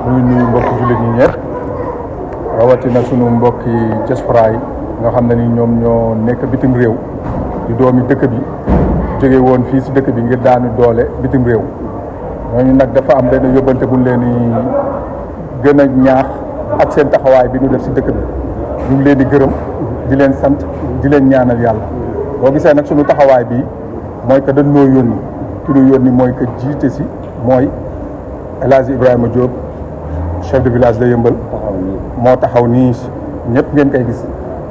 ñuy nuyu mbokki jullit ñi ñëpp rawatina sunu mbokki diaspora yi nga xam ne ni ñoom ñoo nekk bitim réew di doomi dëkk bi jóge woon fii si dëkk bi ngir daanu doole bitim réew ñooñu nag dafa am benn yóbbante bu leen di gën a ñaax ak seen taxawaay bi ñu def si dëkk bi ñu ngi leen di gërëm di leen sant di leen ñaanal yàlla boo gisee nag sunu taxawaay bi mooy que dañ noo yónni ki ñu yónni mooy que jiite si mooy El Hadj Ibrahima Diop chef de village de Yeumbeul moo taxaw nii ñëpp ngeen koy gis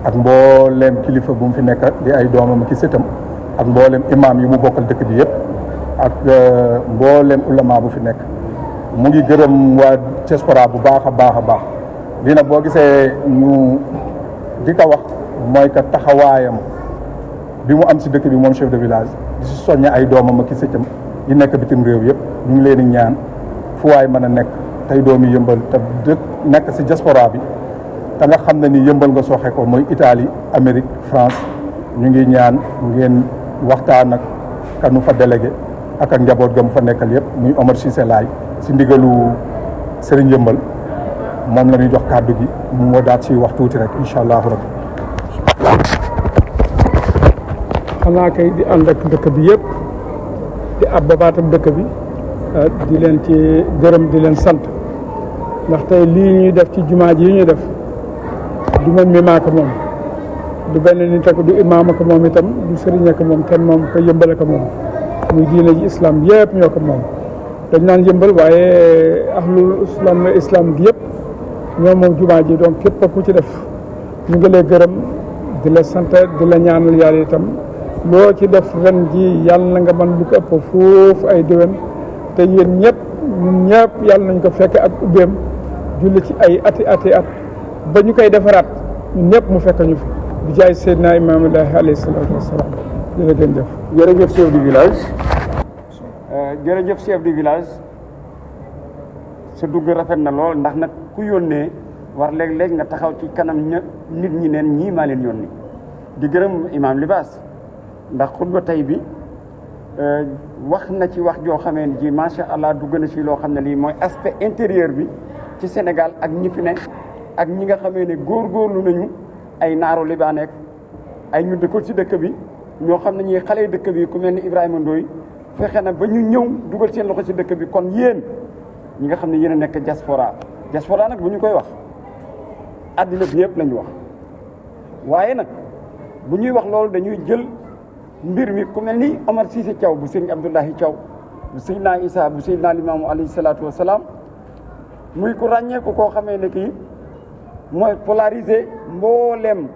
ak mbooleem kilifa bu mu fi nekk di ay doomam ki sëtam ak mbooleem imam yi mu bokkal dëkk bi yëpp ak mbooleem ulama bu fi nekk mu ngi gërëm waa diaspora bu baax a baax a baax lii nag boo gisee ñu di ko wax mooy que taxawaayam bi mu am si dëkk bi moom chef de village di si soññe ay doomam ak i sëccam yi nekk bitim réew yëpp ñu ngi leen di ñaan fu waay mën a nekk tey doomi Yeumbeul te dëkk nekk si diaspora bi te nga xam ne ni Yeumbeul nga sooxe ko mooy Italie Amérique France ñu ngi ñaan ngeen waxtaan ak kanu fa délégué ak njaboot ga mu fa nekkal yëpp muy Omar Cissé Laye si ndigalu Serigne Yeumbeul moom la ñuy jox kàddu gi mu moo daat si wax tuuti rek incha allahu rabbi. xanaa kay di ànd ak dëkk bi yëpp di abba baatam dëkk bi di leen ci gërëm di leen sant ndax tey lii ñuy def ci jumaa ji yi ñuy def du man mi maa ko moom du benn nit ak du imaam ak moom itam du sëriñ ak moom kenn moom ko Yeumbeul ak moom muy diine ji islam yëpp ñoo ko moom dañ naan Yeumbeul waaye ahlul islam gi yëpp ñoo moom jumaa ji donc képp ku ci def ñu ngi lay gërëm di la sant di la ñaanal yàlla itam loo ci def ren ji yàlla na nga mën lu ko ëpp foofu ay déwén te yéen ñëpp ñun ñëpp yàlla nañ ko fekk ak ubbeem julli ci ay ati at ba ñu koy defaraat ñun ñëpp mu fekk ñu fi di jaay Seydina Imaamullahi alayhi salaatu wasalaam jërëjëf. jërëjëf chef du village jërëjëf chef du village sa dugg rafet na lool ndax nag ku yónnee war léeg-léeg nga taxaw ci kanam nit ñi neen ñii maa leen yónni di gërëm Imam Libaas ndax xutba tey bi wax na ci wax joo xamee ne ji macha allah dugg na ci loo xam ne lii mooy aspect intérieur bi ci Sénégal ak ñi fi ne ak ñi nga xamee ne góorgóorlu nañu ay naaru libaaneek ay ñu dëkkul ci dëkk bi ñoo xam ne ñi xale dëkk bi ku mel ni Ibrahima Ndoye fexe na ba ñu ñëw dugal seen loxo ci dëkk bi kon yéen ñi nga xam ne yéen a nekk diaspora nag bu ñu koy wax àddina bi yëpp la ñu wax waaye nag bu ñuy wax loolu dañuy jël mbir mi ku mel ni Omar Cissé Thiaw bu sëñ Abdoulahi Thiaw bu Seydina Issa bu Seydina Limaamu alayhi salaatu wasalaam muy ku ràññeeku koo xamee ne kii mooy polariser mbooleem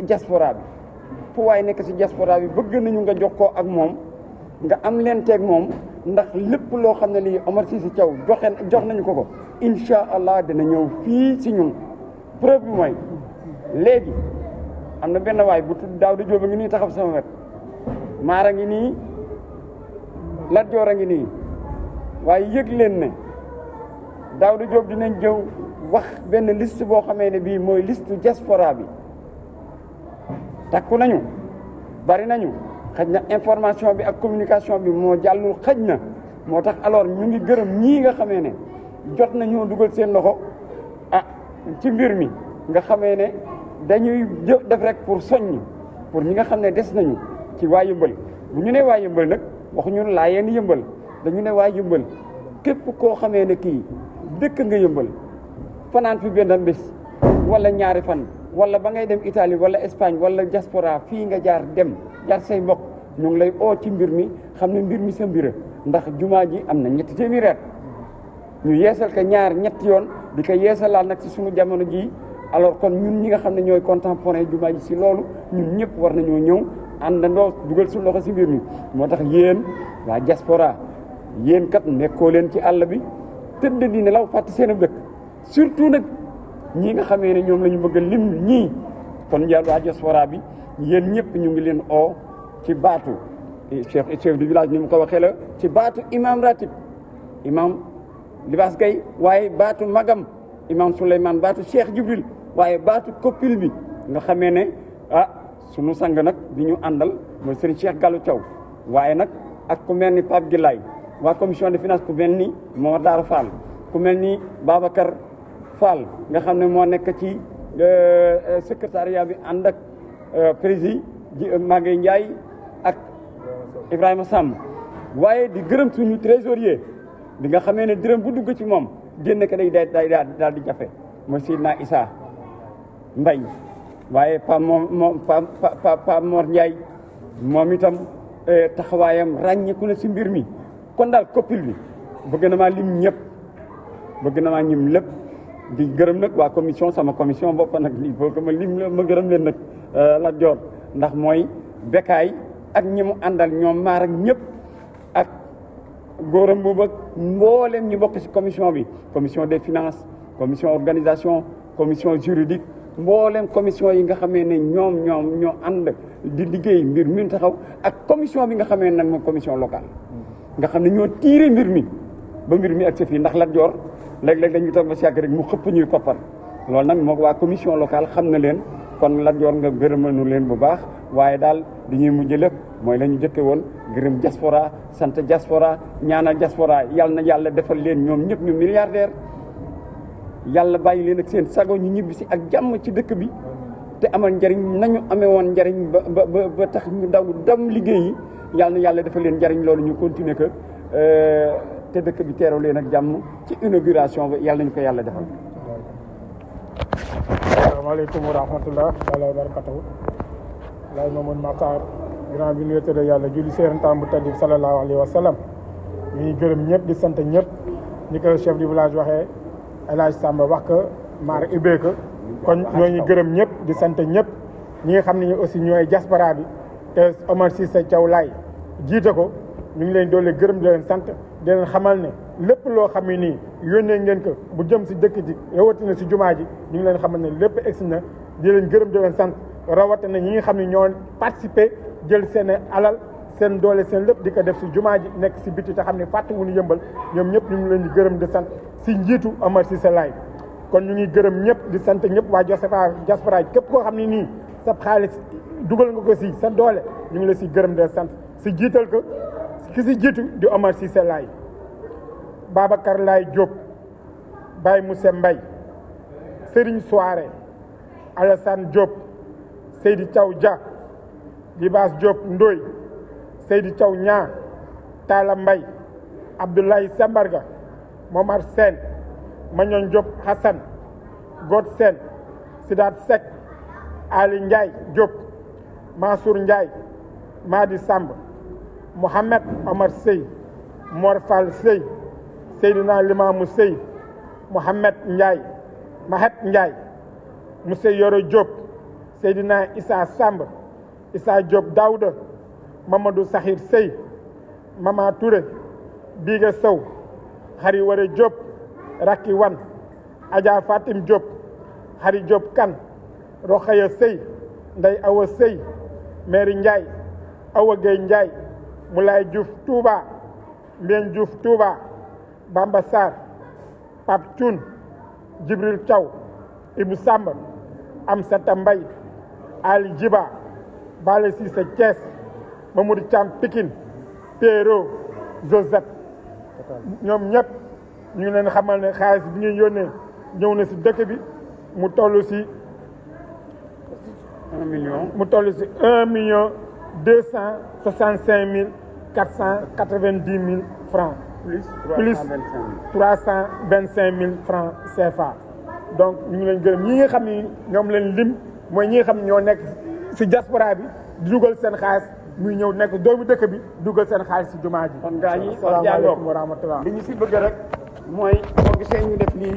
diaspora bi fu waay nekk ci diaspora bi bëgg nañu nga jokkoo ak moom nga am leen teeg moom ndax lépp loo xam ne lii Omar Cissé Thiaw jox nañu ko incha allah dina ñëw fii ci ñun preuve bi mooy léegi am na benn waay bu tudd Daawda Jóob a ngi nii taxaw sama wet Maara ngi nii Lat Joor a ngi nii waaye yëg leen ne Daawda Jóob dinañ jëw wax benn liste boo xamee ne bii mooy liste diaspora bi takku nañu bari nañu xëj na information bi ak communication bi moo jàllul xëj na moo tax alors ñu ngi gërëm ñii nga xamee ne jot nañoo dugal seen loxo ci mbir mi nga xamee ne dañuy def rek pour soññ pour ñi nga xam ne des nañu ci waa Yeumbeul bu ñu nee waa Yeumbeul nag waxuñu laa yeen Yeumbeul dañu ne waa Yeumbeul képp koo xamee ne kii dëkk nga Yeumbeul fanaan fi benn bés wala ñaari fan wala ba ngay dem Italie wala Espagne wala diaspora fii nga jaar say mbokk ñu ngi lay oo ci mbir mi xam ne mbir mi sa mbir ndax jumaa ji am na 2 téeméeri at ñu yeesal ko ñetti yoon di ko yeesalaal nag ci sunu jamono ji alors kon ñun ñi nga xam ne ñooy contemporain jumaa ji si loolu ñun ñëpp war nañoo ñëw àndandoo dugal suñu loxo si mbir mi moo tax yéen waa diaspora yéen kat nekkoo leen ci àll bi tëdd di nelaw fàtte seen dëkk surtout nag ñii nga xamee ne ñoom la ñu bëgg a lim ñii kon waa diaspora bi yéen ñëpp ñu ngi leen oo ci baatu chef du village ni mu ko waxee la ci baatu imam ratib imam Libaas Gay waaye baatu magam imam Souleymane baatu Cheikh Jibril waaye baatu koppil bi nga xamee ne sunu sang nag bi ñu àndal mooy Serigne Cheikh Gallo Thiaw waaye nag ak ku mel ni Pape Gilaay waa commission de finance ku mel ni Momar Daara Fall ku mel ni Babacar Fall nga xam ne moo nekk ci secrétariat bi ànd ak président Maguette Ndiaye ak Ibrahima Samb waaye di gërëm suñu trésorier bi nga xamee ne dërëm bu dugg ci moom génn ko day daal di jafe mooy Seydina Issa Mbaye waaye Pa Mor Ndiaye moom itam taxawaayam ràññeeku na si mbir mi kon daal COPIL bi bëgg na maa lim ñëpp bëgg na maa ñim lépp di gërëm nag waa commission sama commission bopp nag lii boo ko ma lim la ma gërëm leen nag Lat Dior ndax mooy Bekaay ak ñi mu àndal ñoom maar ak ñëpp ak góoram boobu ak mboolem ñu bokk ci commission bi commission des finances commission organisation commission juridique mboolem commission yi nga xamee ne ñoom ñoo ànd di liggéey mbir mi taxaw ak commission bi nga xamee nag moom commission locale nga xam ne ñoo tiire mbir mi ba mbir mi ak sa fii ndax Lat Dior léeg-léeg dañuy toog ba si yàgg rek mu xëpp ñuy koppar loolu nag moo waa commission locale xam na leen kon Lat Dior nga gërëmanu leen bu baax waaye daal di ñuy mujj lépp mooy la ñu jëkke woon gërëm diaspora sant diaspora ñaanal diaspora yàlla na yàlla defal leen ñoom ñëpp ñu milliardaire yàlla bàyyi leen ak seen sago ñu ñibbi si ak jàmm ci dëkk bi te amal njariñ nañu amee woon njariñ ba tax ñu daw dem liggéey yi yàlla na yàlla defal leen njariñ loolu ñu continuer que te dëkk bi teeroo leen ak jàmm ci inauguration ba yàlla nañu ko yàlla defal. asalaamaaleykum wa rahmatulah wa barakatuhu laay Mamadou Makhtar grand bi ñu tëdd yàlla julli seen temps bu tëdd sallallahu alayhi wa sallam ñu ngi gërëm ñëpp di sant ñëpp ni ko chef du village waxee El Hadj Samba wax ko maar Ibeka kon ñoo ngi gërëm ñëpp di sant ñëpp ñi nga xam ne aussi ñooy diaspora bi te Omar Cissé Thiaw Laye jiite ko ñu ngi leen doole gërëm di leen sant di leen xamal ne lépp loo xam ne nii yónnee ngeen ko bu jëm si dëkk ji rawatina si jumaa ji ñu ngi leen xamal ne lépp egsi na di leen gërëm di leen sant rawatina ñi nga xam ne ñoo participé jël seen alal seen doole seen lépp di ko def si jumaa ji nekk si biti te xam ne fàttewuñu Yëmbal ñoom ñëpp ñu ngi leen di gërëm di sant si njiitu Omar Cissé Laye kon ñu ngi gërëm ñëpp di sant ñëpp waa diaspora képp koo xam ne nii sa xaalis dugal nga ko si sa doole ñu ngi la si gërëm de sant si jiital ko ki si jiitu di Omar Cissé Laye Babacar Laye Diop Baye Moussa Mbaye Serigne Soare Alassane Diop Seydi Thiaw Dia Libaas Diop Ndoy Seydi Thiaw Ñaa Talla Mbaye Abdoulaye Sambarga Momar Sène Magnon Diop Hassan God Sène Sidat Seck Ali Ndiaye Diop Mansour Ndiaye Madi Samb Mohamed Omar Sey Mor Fall Sey Seydina Limamou Sey Mohamed Ndiaye Mahet Ndiaye Moussa Yoro Diop Seydina Issa Samb Issa Diop Daouda Mamadou Sakhir Sey Mama Touré Biga Sow Khari Ware Diop Raki Wan Adja Fatim Diop Khari Diop Kan Rokhaya Sey Ndey Awa Sey Mary Ndiaye Awa Gueye Ndiaye Moulay Diouf Touba Mbien Diouf Touba Bamba Sarr Pape Thioune Djibril Thiaw Ibou Samba Amsata Mbaye Ali Djiba Bale Cissé Thiès Mamadou Thiam Pikine Péro Joseph ñoom ñëpp ñu ngi leen xamal ne xaalis bi ngeen yónnee ñëw na si dëkk bi mu toll si 1 million 1,265,490 francs plus 325 000 francs CFA donc ñu ngi leen gërëm ñi nga xam ni ñoom leen lim mooy ñi nga xam ne ñoo nekk si diaspora bi di dugal seen xaalis muy ñëw nekk doomu dëkk bi dugal seen xaalis si jumaa ji. kon gaa yi asalaamaaleykum wa rahmatulah. li ñu si bëgg rek mooy boo gisee ñu def lii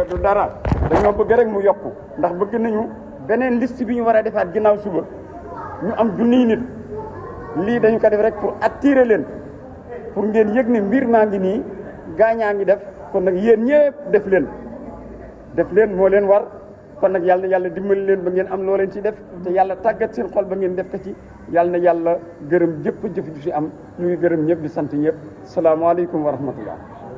du dara dañoo bëgg rek mu yokku ndax bëgg nañu beneen liste bi ñu war a defaat ginnaaw suba ñu am junniy nit lii dañu ko def rek pour attirer leen pour ngeen yëg ne mbir maa ngi nii gaañaa ngi def kon nag yéen ñëpp def leen moo leen war kon nag yàlla na yàlla dimbali leen ba ngeen am loo leen ci def te yàlla tàggat seen xol ba ngeen def ko ci yàlla na yàlla gërëm jëpp jëf ju fi am ñu ngi gërëm ñëpp di sant ñëpp salaamaaleykum wa rahmatullah